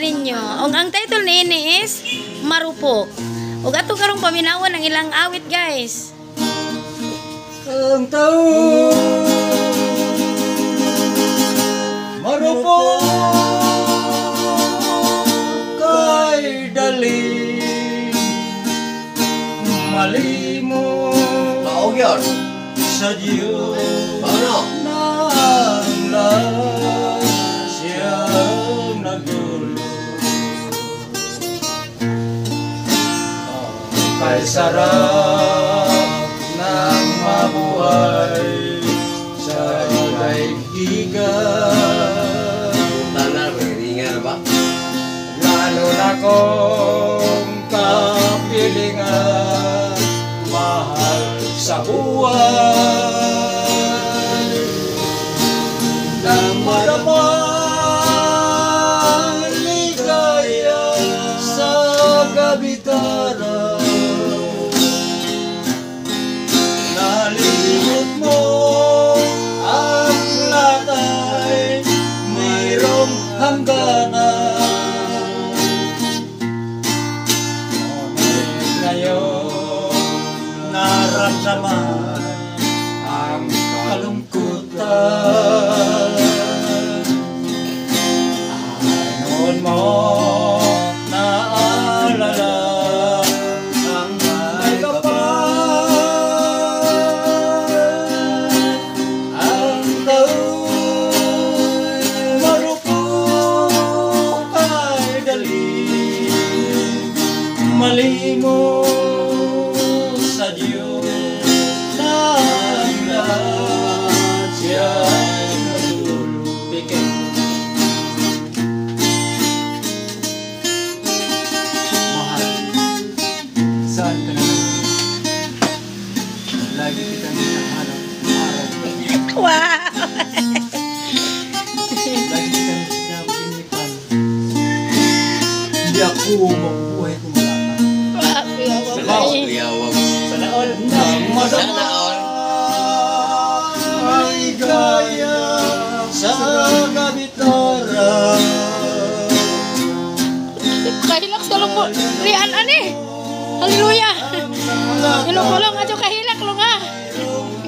ninyo. Ang title niini is Marupok. Ug ato karong paminawan ang ilang awit, guys. Ang taon marupok kay dali malimo Maugyan. sa Diyos Ano? nang siyang nagdulo kay sarap ng mabuhay sa daigdigan. Tanan, ringan ba? Lalo na kung kapilingan mahal sa buhay nang maramang ligaya sa kabitaran. Nalimot mo ang latay mayroong hangganan. Ngunit ngayon naramdaman ang kalungkutan. Ay noon mo naalala ang may kapal. Ang tao'y marupok ay dali malimo sa Diyos nang lahat siya'y nagdulupigin. Mahal, saan ka na lang? Lagi kitang hinahanap araw. Wow! Lagi kitang pinipinipan. Hindi ako mabubuhay kung wala ka. Salaw, liyawag. Sana all nang madama ang igaya sa kabitaran. Kahilak sa lumbo. Rian ani. Haleluya. Ilong-ulong ajo kahilak lo nga.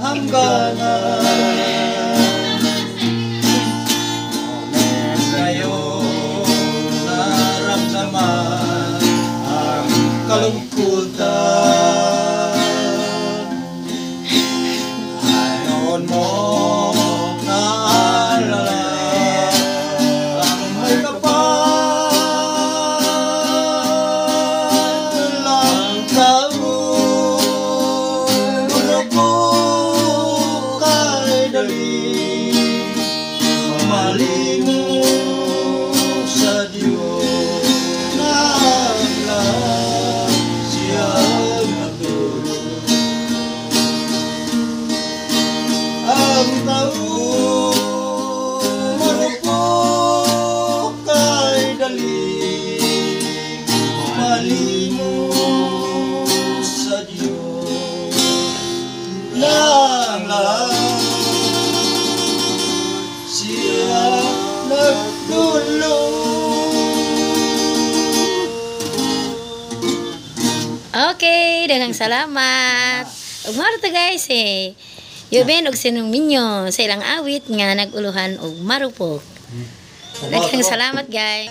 Hangganan ngayon naramdaman ang kalungkutan. Ay noon mo naalala ang may kapal. Ang tao'y marupok kay dali malimo sa Diyos nang lahat siyang nagdulog. Ang tao'y marupok kay dali malimo sa Diyos nang lahat siyang nagdulog. Okay, daghang salamat. Ug mao to guys eh. Yuben og sinong minyo sa ilang awit nga naguluhan og marupok. Daghang salamat guys.